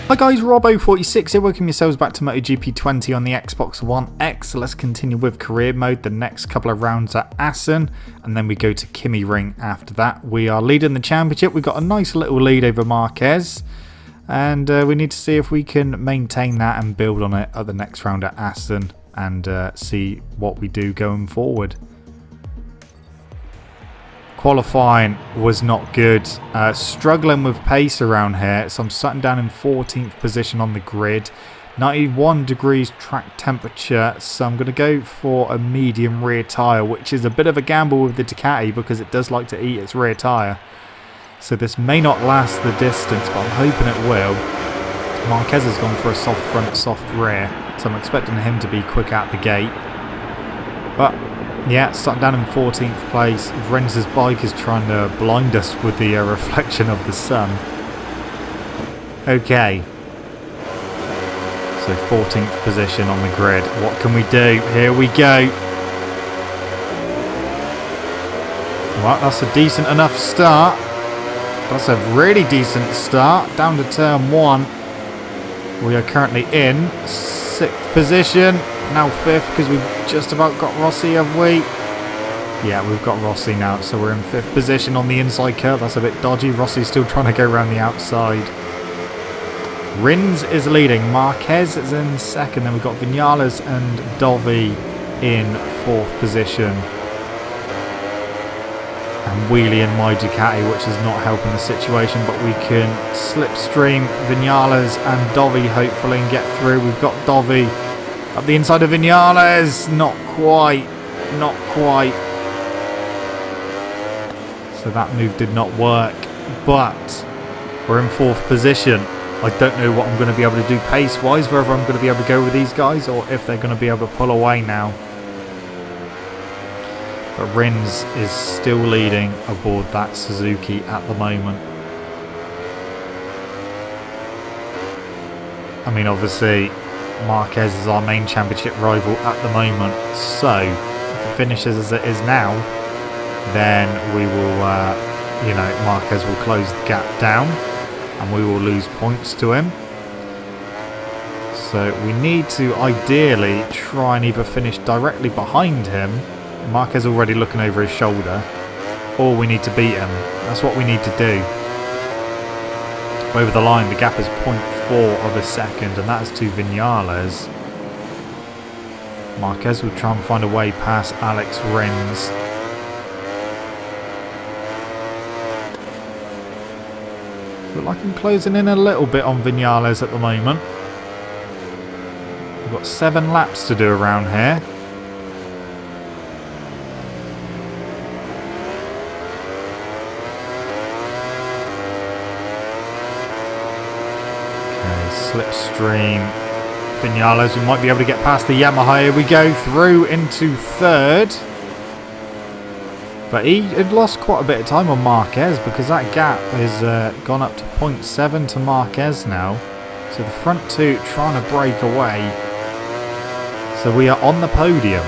Hi guys, Robbo46 here, welcome yourselves back to MotoGP 20 on the Xbox One X. So let's continue with career mode. The next couple of rounds at Assen, and then we go to KymiRing after that. We are leading the championship. We've got a nice little lead over Marquez, and we need to see if we can maintain that and build on it at the next round at Assen, and see what we do going forward. Qualifying was not good, struggling with pace around here, so I'm sitting down in 14th position on the grid, 91 degrees track temperature, so I'm going to go for a medium rear tyre, which is a bit of a gamble with the Ducati because it does like to eat its rear tyre. So this may not last the distance, but I'm hoping it will. Marquez has gone for a soft front, soft rear, so I'm expecting him to be quick out the gate. But yeah, starting down in 14th place. Rins' bike is trying to blind us with the reflection of the sun. Okay. So 14th position on the grid. What can we do? Here we go. Well, that's a decent enough start. That's a really decent start. Down to turn 1. We are currently in 6th position. Now 5th because we've just about got Rossi, have we? Yeah, we've got Rossi now, so we're in 5th position on the inside curve. That's a bit dodgy. Rossi's still trying to go around the outside. Rins is leading. Marquez is in 2nd. Then we've got Vinales and Dovi in 4th position. And wheelie in my Ducati, which is not helping the situation, but we can slipstream Vinales and Dovi hopefully and get through. We've got Dovi up the inside of Vinales. Not quite. Not quite. So that move did not work. But we're in 4th position. I don't know what I'm going to be able to do pace-wise, whether I'm going to be able to go with these guys or if they're going to be able to pull away now. But Rins is still leading aboard that Suzuki at the moment. I mean, obviously, Marquez is our main championship rival at the moment, so if it finishes as it is now, then we will, Marquez will close the gap down and we will lose points to him. So we need to ideally try and either finish directly behind him, Marquez already looking over his shoulder, or we need to beat him. That's what we need to do. Over the line, the gap is 0.4 of a second, and that is to Vinales. Marquez will try and find a way past Alex Rins. I feel like I'm closing in a little bit on Vinales at the moment. We've got 7 laps to do around here. Slipstream Vinales, we might be able to get past the Yamaha. Here we go, through into 3rd. But he had lost quite a bit of time on Marquez because that gap has gone up to 0.7 to Marquez now. So the front 2 trying to break away. So we are on the podium.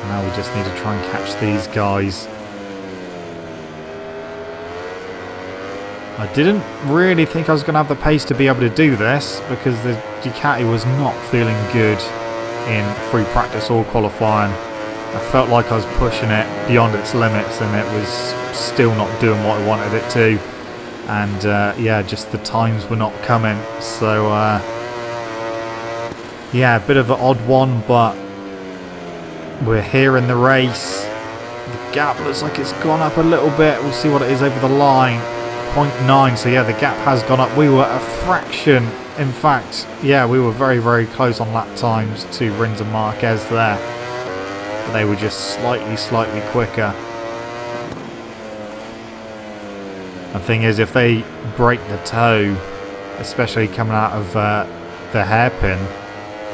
Now we just need to try and catch these guys. I didn't really think I was going to have the pace to be able to do this because the Ducati was not feeling good in free practice or qualifying. I felt like I was pushing it beyond its limits and it was still not doing what I wanted it to. And yeah, just the times were not coming. So yeah, a bit of an odd one, but we're here in the race. The gap looks like it's gone up a little bit. We'll see what it is over the line. 0.9, so yeah, the gap has gone up. We were a fraction, in fact, yeah, we were very, very close on lap times to Rins and Marquez there, but they were just slightly quicker. The thing is, if they break the toe, especially coming out of the hairpin,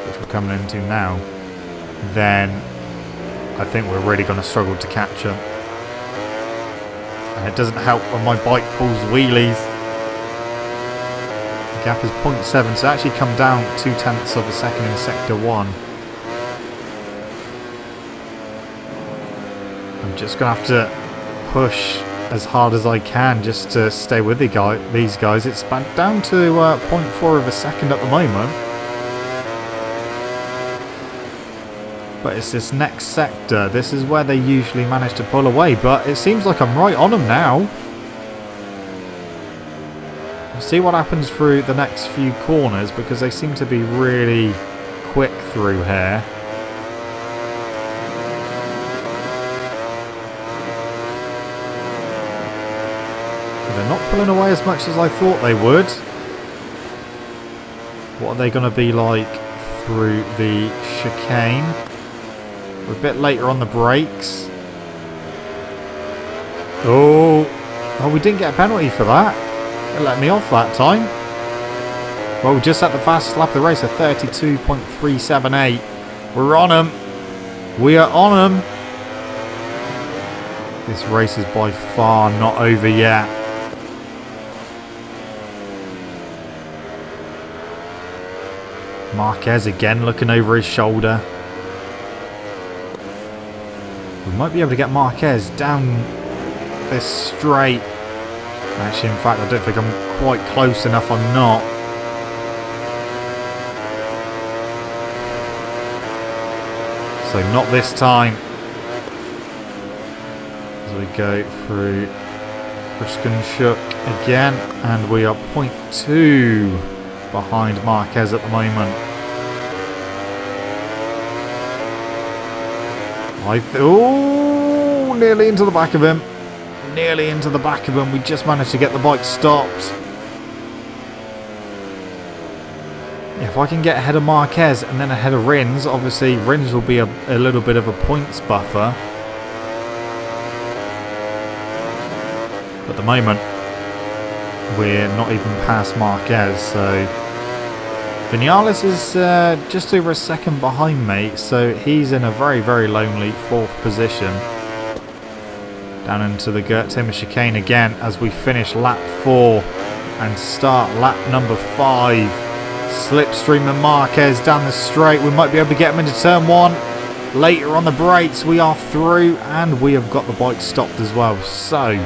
which we're coming into now, then I think we're really going to struggle to catch them. And it doesn't help when my bike pulls wheelies. The gap is 0.7, so actually come down 0.2 of a second in sector 1. I'm just going to have to push as hard as I can just to stay with these guys. It's down to 0.4 of a second at the moment. But it's this next sector. This is where they usually manage to pull away. But it seems like I'm right on them now. We'll see what happens through the next few corners, because they seem to be really quick through here. They're not pulling away as much as I thought they would. What are they going to be like through the chicane? We're a bit later on the brakes. Oh, we didn't get a penalty for that. They let me off that time. Well, we just at the fastest lap of the race, a 32.378. We're on them. We are on them. This race is by far not over yet. Marquez again looking over his shoulder. We might be able to get Marquez down this straight. Actually, in fact, I don't think I'm quite close enough. I'm not. So not this time. As we go through Shook again, and we are 0.2 behind Marquez at the moment. Oh, nearly into the back of him. Nearly into the back of him. We just managed to get the bike stopped. If I can get ahead of Marquez and then ahead of Rins, obviously Rins will be a little bit of a points buffer. But at the moment, we're not even past Marquez, so Vinales is just over a second behind me, so he's in a very, very lonely 4th position. Down into the Gert Timmer chicane again as we finish lap 4 and start lap number 5. Slipstream and Marquez down the straight. We might be able to get him into turn 1. Later on the brakes, we are through, and we have got the bike stopped as well. So,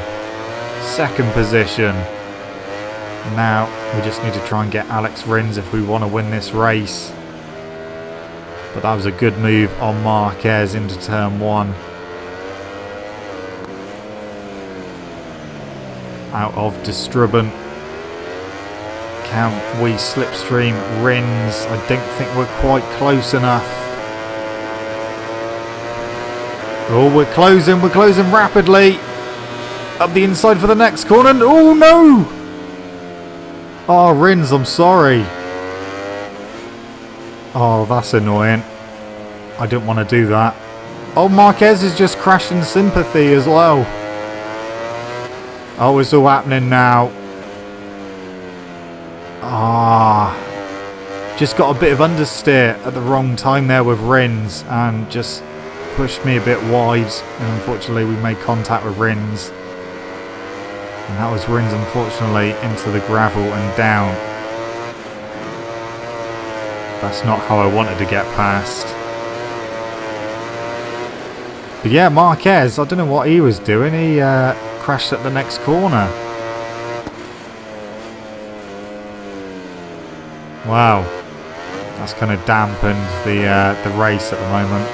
2nd position. Now, we just need to try and get Alex Rins if we want to win this race. But that was a good move on Marquez into turn 1. Out of Distribent. Can we slipstream Rins? I don't think we're quite close enough. Oh, we're closing rapidly. Up the inside for the next corner. Oh, no! Oh, Rins, I'm sorry. Oh, that's annoying. I didn't want to do that. Oh, Marquez has just crashed in sympathy as well. Oh, it's all happening now. Just got a bit of understeer at the wrong time there with Rins and just pushed me a bit wide. And unfortunately, we made contact with Rins. And that was Rins, unfortunately, into the gravel and down. That's not how I wanted to get past. But yeah, Marquez, I don't know what he was doing. He crashed at the next corner. Wow. That's kind of dampened the race at the moment.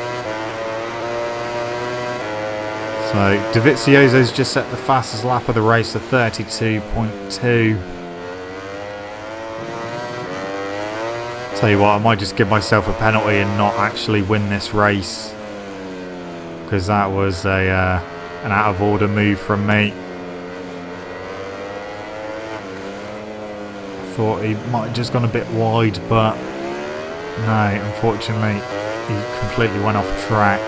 So, Dovizioso's just set the fastest lap of the race to 32.2. Tell you what, I might just give myself a penalty and not actually win this race. Because that was an out of order move from me. I thought he might have just gone a bit wide, but no, unfortunately, he completely went off track.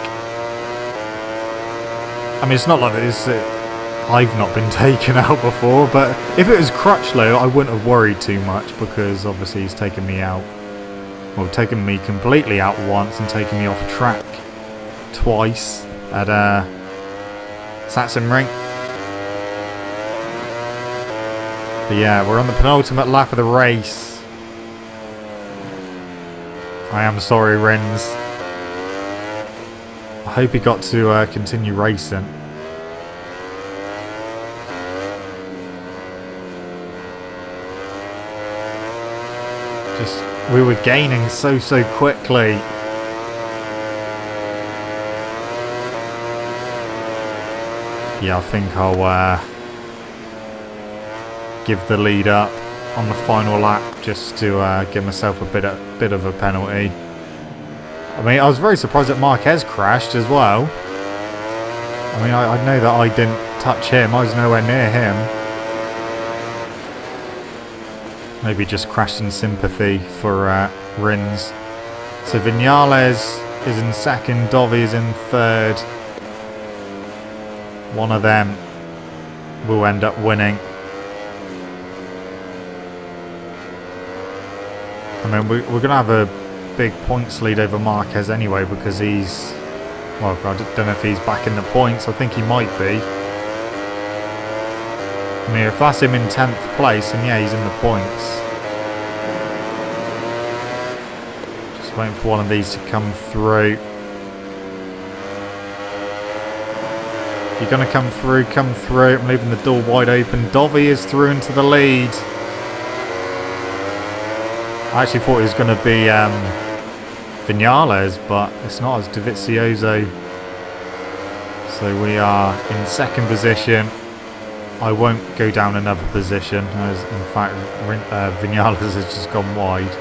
I mean, it's not like this. I've not been taken out before, but if it was Crutchlow, I wouldn't have worried too much because obviously he's taken me out. Well, taken me completely out once and taken me off track twice at KymiRing. But yeah, we're on the penultimate lap of the race. I am sorry, Rins. I hope he got to continue racing. Just, we were gaining so quickly. Yeah, I think I'll give the lead up on the final lap just to give myself a bit of a penalty. I mean, I was very surprised that Marquez crashed as well. I mean, I know that I didn't touch him. I was nowhere near him. Maybe just crashed in sympathy for Rins. So Vinales is in second, Dovi is in third. One of them will end up winning. I mean, we're going to have a big points lead over Marquez anyway because he's... Well, I don't know if he's back in the points. I think he might be. I mean, if that's him in 10th place, then yeah, he's in the points. Just waiting for one of these to come through. If you're going to come through, come through. I'm leaving the door wide open. Dovi is through into the lead. I actually thought it was going to be Vinales, but it's not. It's Dovizioso. So we are in second position. I won't go down another position, as in fact Vinales has just gone wide.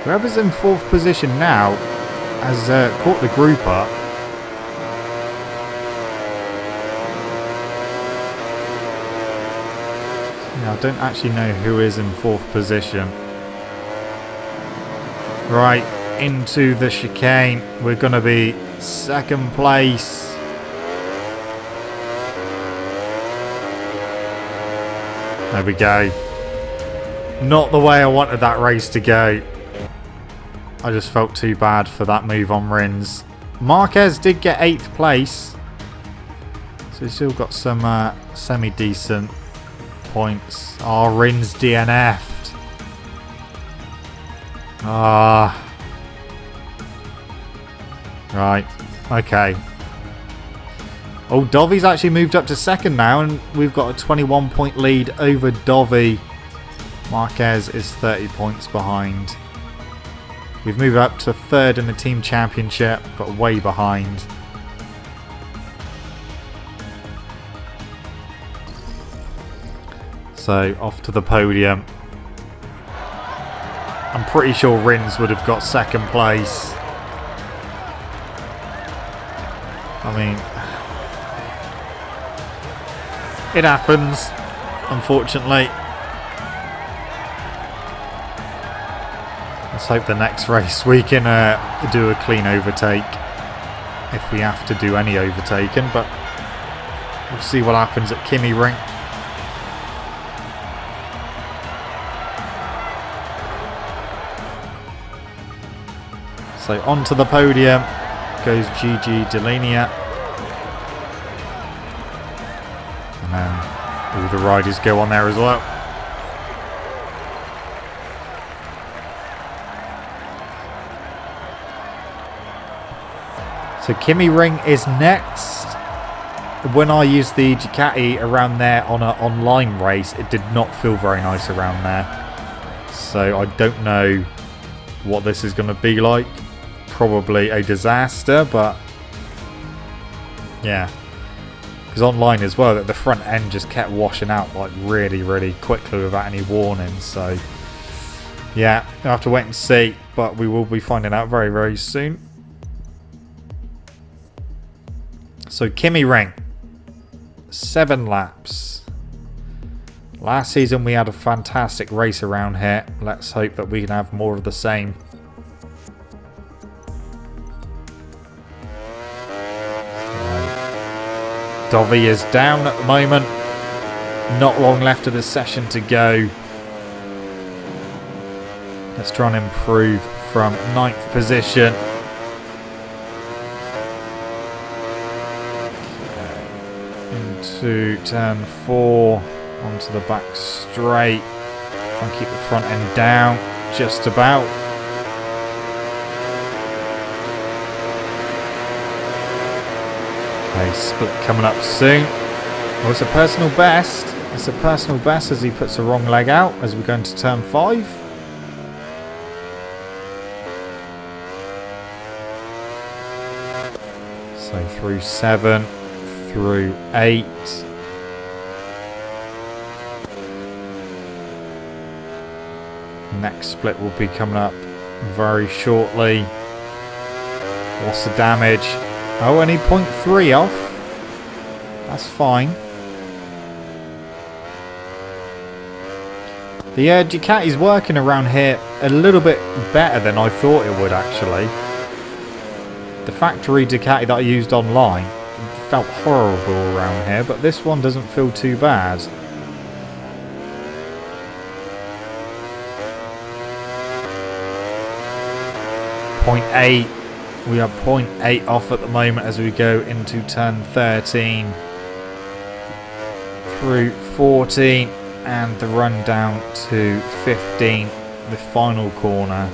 Whoever's in fourth position now has caught the group up. Yeah, I don't actually know who is in fourth position. Right, into the chicane. We're going to be second place. There we go. Not the way I wanted that race to go. I just felt too bad for that move on Rins. Marquez did get 8th place. So he's still got some semi-decent points. Oh, Rins DNF'd. Right. Okay. Oh, Dovi's actually moved up to second now, and we've got a 21-point lead over Dovi. Marquez is 30 points behind. We've moved up to third in the team championship, but way behind. So, off to the podium. I'm pretty sure Rins would have got second place. I mean, it happens, unfortunately. Let's hope the next race we can do a clean overtake. If we have to do any overtaking, but we'll see what happens at KymiRing. So onto the podium goes Gigi Delaney. And then all the riders go on there as well. So KymiRing is next. When I used the Ducati around there on an online race, it did not feel very nice around there. So I don't know what this is going to be like. Probably a disaster, but yeah. Because online as well, that the front end just kept washing out like really quickly without any warning. So yeah, we'll have to wait and see, but we will be finding out very soon. So KymiRing, 7 laps. Last season we had a fantastic race around here. Let's hope that we can have more of the same. Dovi is down at the moment. Not long left of the session to go. Let's try and improve from 9th position. Into turn 4. Onto the back straight. Try and keep the front end down. Just about. Okay, split coming up soon. Oh, it's a personal best. It's a personal best as he puts the wrong leg out as we go into turn 5. So through 7, through 8. Next split will be coming up very shortly. What's the damage? Oh, only 0.3 off. That's fine. The Ducati's working around here a little bit better than I thought it would actually. The factory Ducati that I used online felt horrible around here, but this one doesn't feel too bad. .8. We are 0.8 off at the moment as we go into turn 13. Through 14 and the run down to 15, the final corner.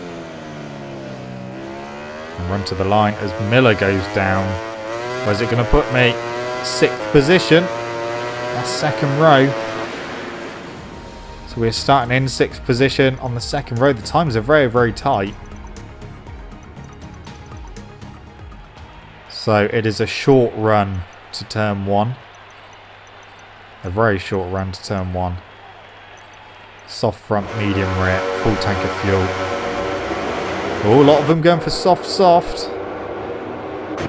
And run to the line as Miller goes down. Where's it going to put me? 6th position. That's second row. So we're starting in 6th position on the second row. The times are very, very tight. So it is a short run to turn 1. A very short run to turn 1. Soft front, medium rear, full tank of fuel. Oh, a lot of them going for soft.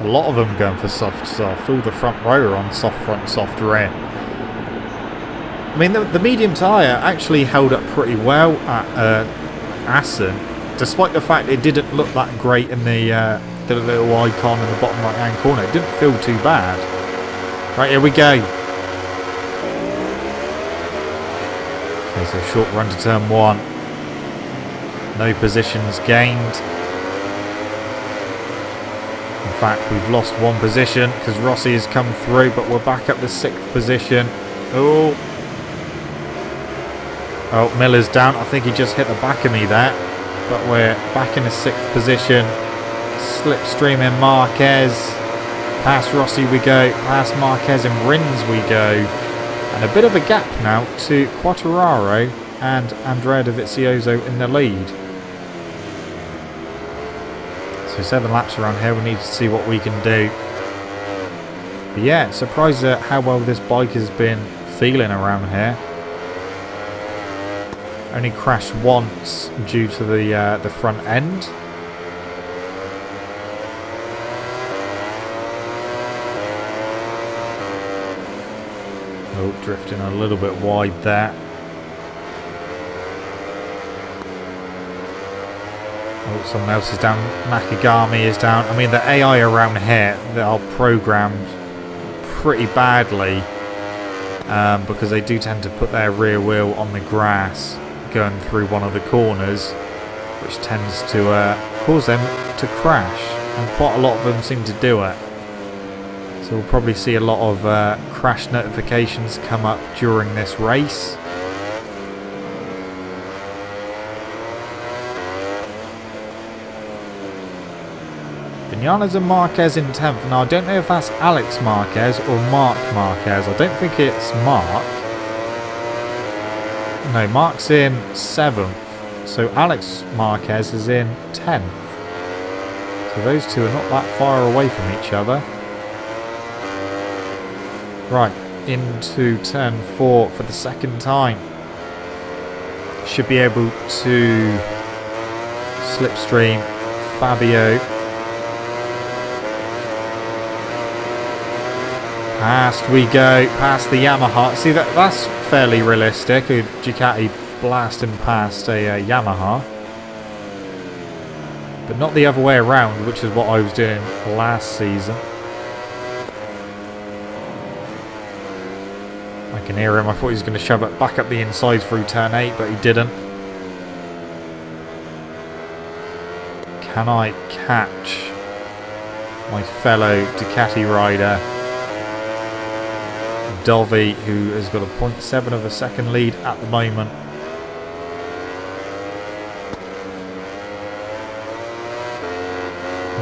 A lot of them going for soft. All the front row are on soft front, soft rear. I mean, the medium tyre actually held up pretty well at Assen, despite the fact it didn't look that great in the little icon in the bottom right hand corner. It didn't feel too bad. Right, here we go. Okay, so short run to turn 1. No positions gained. In fact, we've lost 1 position because Rossi has come through, but we're back up to 6th position. Oh, Miller's down. I think he just hit the back of me there, but we're back in the 6th position. Slipstreaming Marquez. Past Rossi we go. Past Marquez and Rins we go. And a bit of a gap now to Quartararo and Andrea Dovizioso in the lead. So 7 laps around here. We need to see what we can do. But yeah, surprised at how well this bike has been feeling around here. Only crashed once due to the front end. Oh, drifting a little bit wide there. Oh, someone else is down. Nakagami is down. I mean, the AI around here, they are programmed pretty badly because they do tend to put their rear wheel on the grass going through one of the corners, which tends to cause them to crash, and quite a lot of them seem to do it. So we'll probably see a lot of crash notifications come up during this race. Vinales and Marquez in 10th. Now I don't know if that's Alex Marquez or Mark Marquez. I don't think it's Mark. No, Mark's in 7th. So Alex Marquez is in 10th. So those two are not that far away from each other. Right, into turn 4 for the second time. Should be able to slipstream Fabio. Past we go, past the Yamaha. See, that's fairly realistic. A Ducati blasting past a Yamaha. But not the other way around, which is what I was doing last season. I can hear him. I thought he was going to shove it back up the inside through turn 8, but he didn't. Can I catch my fellow Ducati rider, Dovi, who has got a 0.7 of a second lead at the moment?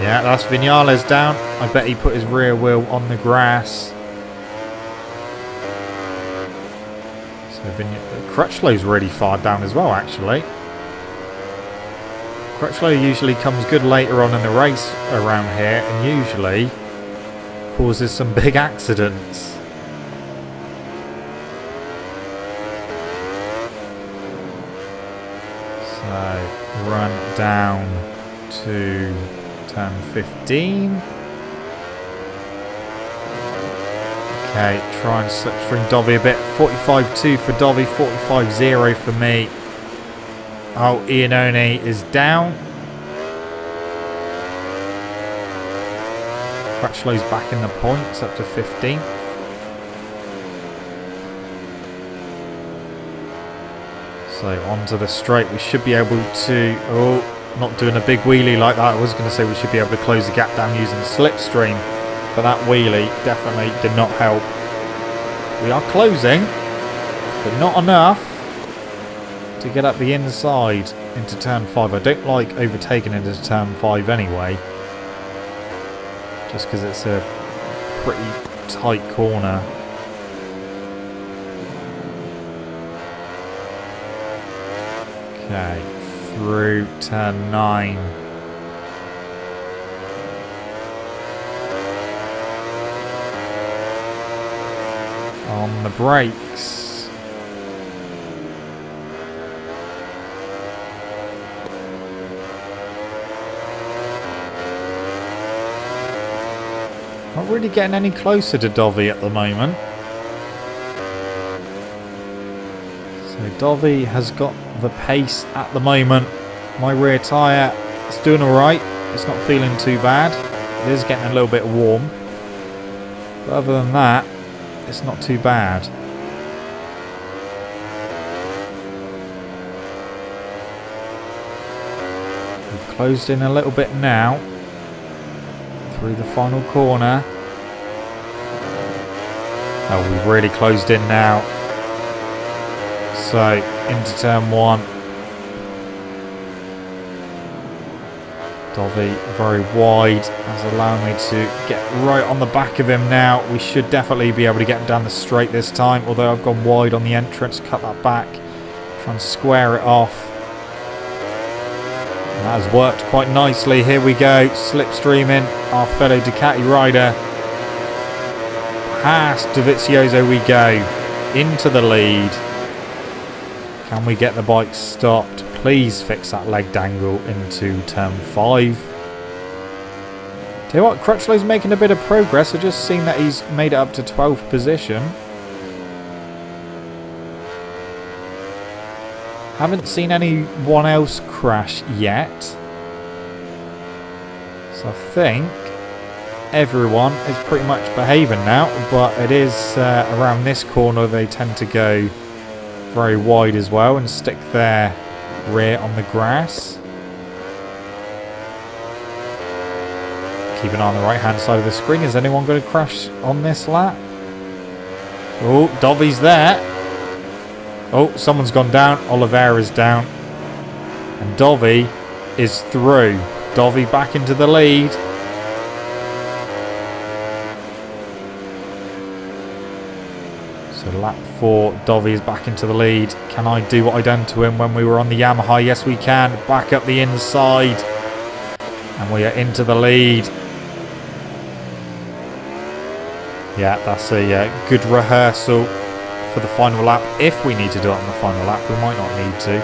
Yeah, that's Vinales down. I bet he put his rear wheel on the grass. Crutchlow's really far down as well, actually. Crutchlow usually comes good later on in the race around here and usually causes some big accidents. So, run down to turn 15. Okay, try and slipstream Dovey a bit. 45.2 for Dovey, 45.0 for me. Oh, Iannone is down. Crutchlow's back in the points, up to 15th. So onto the straight, we should be able to... Oh, not doing a big wheelie like that. I was going to say we should be able to close the gap down using the slipstream. But that wheelie definitely did not help. We are closing, but not enough to get up the inside into turn 5. I don't like overtaking into turn 5 anyway. Just because it's a pretty tight corner. Okay, through turn 9. On the brakes. Not really getting any closer to Dovey at the moment. So Dovey has got the pace at the moment. My rear tyre is doing alright. It's not feeling too bad. It is getting a little bit warm. But other than that, it's not too bad. We've closed in a little bit now. Through the final corner. Oh, we've really closed in now. So, into turn 1. Dovey very wide, that's allowing me to get right on the back of him now. We should definitely be able to get him down the straight this time, although I've gone wide on the entrance, cut that back, try and square it off. And that has worked quite nicely. Here we go, slipstreaming our fellow Ducati rider. Past Dovizioso we go, into the lead. Can we get the bike stopped? Please fix that leg dangle into turn 5. Tell you what, Crutchlow's making a bit of progress. I've just seen that he's made it up to 12th position. Haven't seen anyone else crash yet. So I think everyone is pretty much behaving now, but it is around this corner they tend to go very wide as well and stick their rear on the grass. Keep an eye on the right hand side of the screen. Is anyone going to crash on this lap? Oh, Dovey's there. Oh, someone's gone down. Oliveira's down. And Dovey is through. Dovey back into the lead. So lap 4, Dovey is back into the lead. Can I do what I done to him when we were on the Yamaha? Yes, we can. Back up the inside. And we are into the lead. Yeah, that's a good rehearsal for the final lap. If we need to do it on the final lap, we might not need to.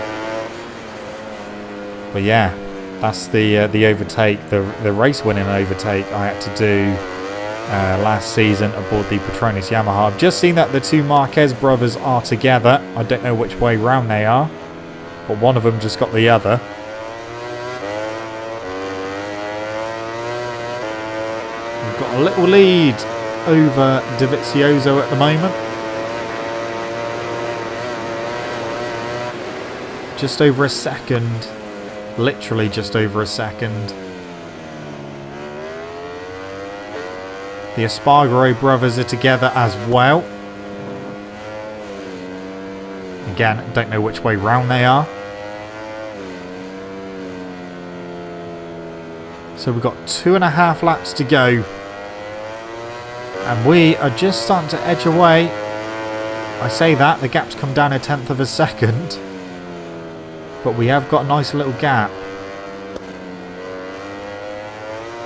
But yeah, that's the overtake, the race-winning overtake I had to do last season aboard the Petronas Yamaha. I've just seen that the two Marquez brothers are together. I don't know which way round they are, but one of them just got the other. We've got a little lead over Dovizioso at the moment. Just over a second. Literally just over a second. The Espargaro brothers are together as well. Again, don't know which way round they are. So we've got 2.5 laps to go. And we are just starting to edge away I say that, the gap's come down 1/10 of a second. But we have got a nice little gap.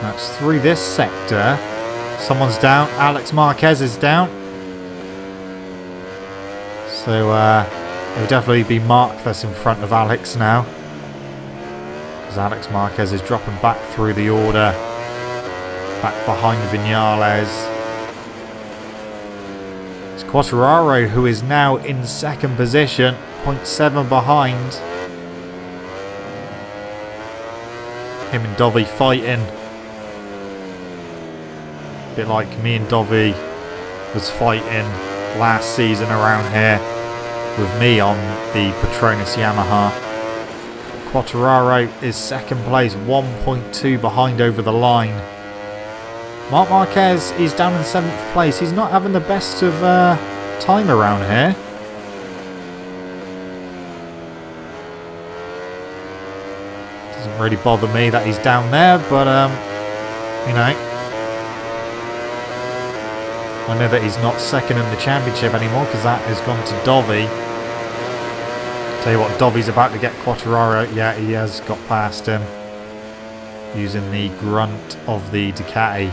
That's through this sector. Someone's down. Alex Marquez is down. So it'll definitely be Mark that's in front of Alex now. Because Alex Marquez is dropping back through the order. Back behind Vinales. It's Quartararo who is now in second position. 0.7 behind. Him and Dovi fighting. A bit like me and Dovi was fighting last season around here with me on the Petronas Yamaha. Quartararo is second place, 1.2 behind over the line. Marc Marquez is down in 7th place. He's not having the best of time around here. Doesn't really bother me that he's down there, but you know, I know that he's not second in the championship anymore because that has gone to Dovi. Tell you what, Dovi's about to get Quartararo. Yeah, he has got past him using the grunt of the Ducati.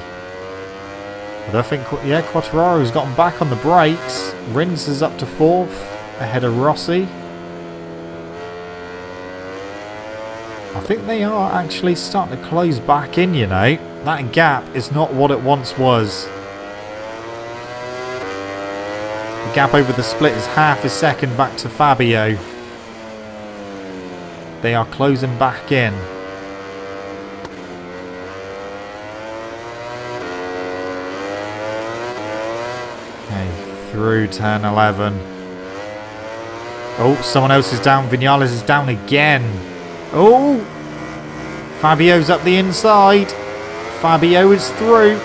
But I think, yeah, Quartararo's gotten back on the brakes. Rins is up to 4th ahead of Rossi. I think they are actually starting to close back in, you know. That gap is not what it once was. The gap over the split is half a second back to Fabio. They are closing back in. Okay, through turn 11. Oh, someone else is down. Vinales is down again. Oh! Fabio's up the inside. Fabio is through.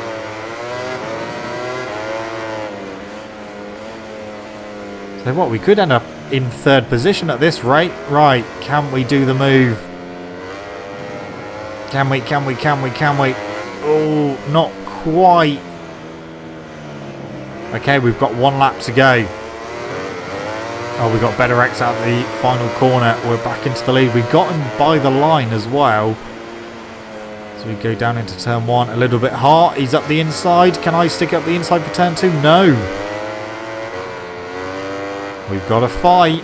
So what, we could end up in 3rd position at this rate. Right, can we do the move? Can we? Oh, not quite. Okay, we've got 1 lap to go. Oh, we got Better X out the final corner. We're back into the lead. We got him by the line as well. So we go down into turn 1 a little bit hard. He's up the inside. Can I stick up the inside for turn 2? No. We've got a fight.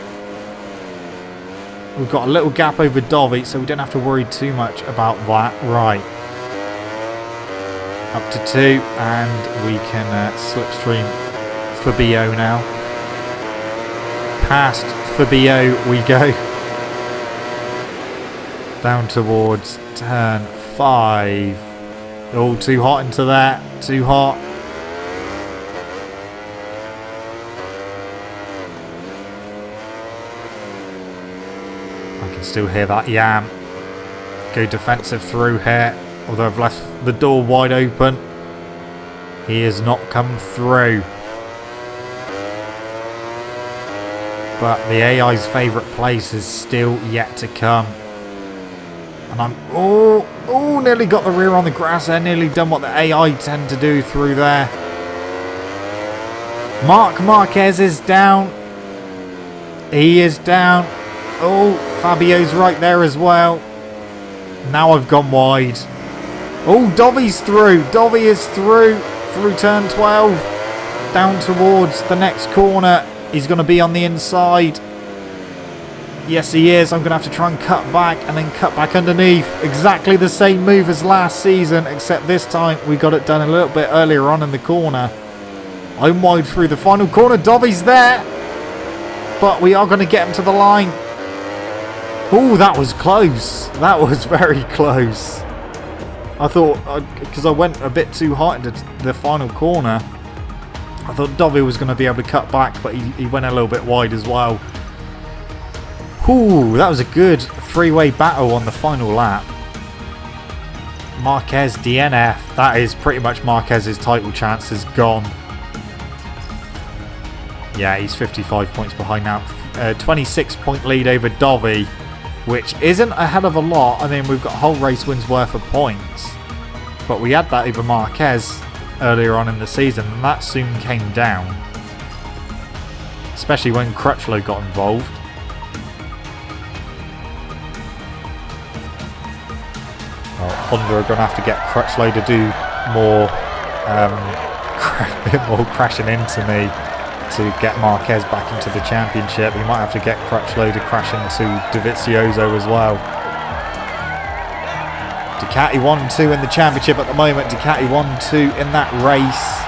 We've got a little gap over Dovi, so we don't have to worry too much about that. Right. Up to 2, and we can slipstream Fabio now. Past Fabio we go. Down towards turn 5. Oh, too hot into that. Too hot. I can still hear that Yam. Go defensive through here. Although I've left the door wide open. He has not come through. But the AI's favourite place is still yet to come. And I'm... Oh, nearly got the rear on the grass there. Nearly done what the AI tend to do through there. Marc Marquez is down. He is down. Oh, Fabio's right there as well. Now I've gone wide. Oh, Dovi's through. Dovi is through. Through turn 12. Down towards the next corner. He's going to be on the inside. Yes, he is. I'm going to have to try and cut back and then cut back underneath. Exactly the same move as last season, except this time we got it done a little bit earlier on in the corner. I'm wide through the final corner. Dovi's there. But we are going to get him to the line. Oh, that was close. That was very close. I thought, because I went a bit too hot into the final corner, I thought Dovi was going to be able to cut back, but he went a little bit wide as well. Ooh, that was a good 3-way battle on the final lap. Marquez DNF. That is pretty much Marquez's title chance is gone. Yeah, he's 55 points behind now. 26-point lead over Dovi, which isn't a hell of a lot. I mean, we've got a whole race wins worth of points. But we had that over Marquez earlier on in the season, and that soon came down. especially when Crutchlow got involved. Well, Honda are going to have to get Crutchlow to do more, a bit more crashing into me to get Marquez back into the championship. We might have to get Crutchlow to crash into Dovizioso as well. Ducati 1-2 in the championship at the moment. Ducati 1-2 in that race.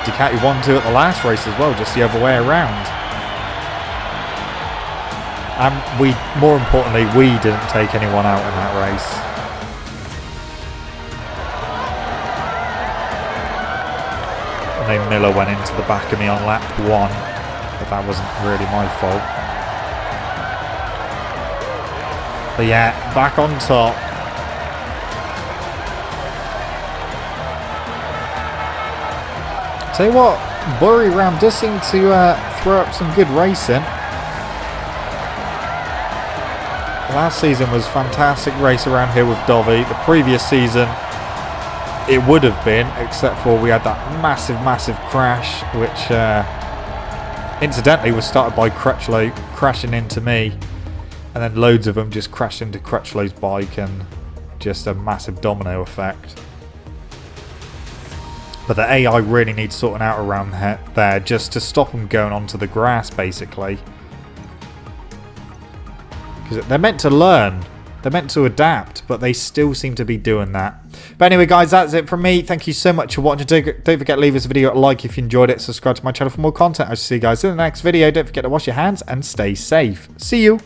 Ducati 1-2 at the last race as well, just the other way around. And more importantly, we didn't take anyone out in that race. And then Miller went into the back of me on lap 1, but that wasn't really my fault. But yeah, back on top. Tell you what, Buriram does seem to throw up some good racing. Last season was fantastic race around here with Dovi. The previous season, it would have been, except for we had that massive crash, which incidentally was started by Crutchlow crashing into me. And then loads of them just crashed into Crutchlow's bike, and just a massive domino effect. But the AI really needs sorting out around there just to stop them going onto the grass, basically. Because they're meant to learn. They're meant to adapt, but they still seem to be doing that. But anyway, guys, that's it from me. Thank you so much for watching. Don't forget to leave this video a like if you enjoyed it. Subscribe to my channel for more content. I'll see you guys in the next video. Don't forget to wash your hands and stay safe. See you.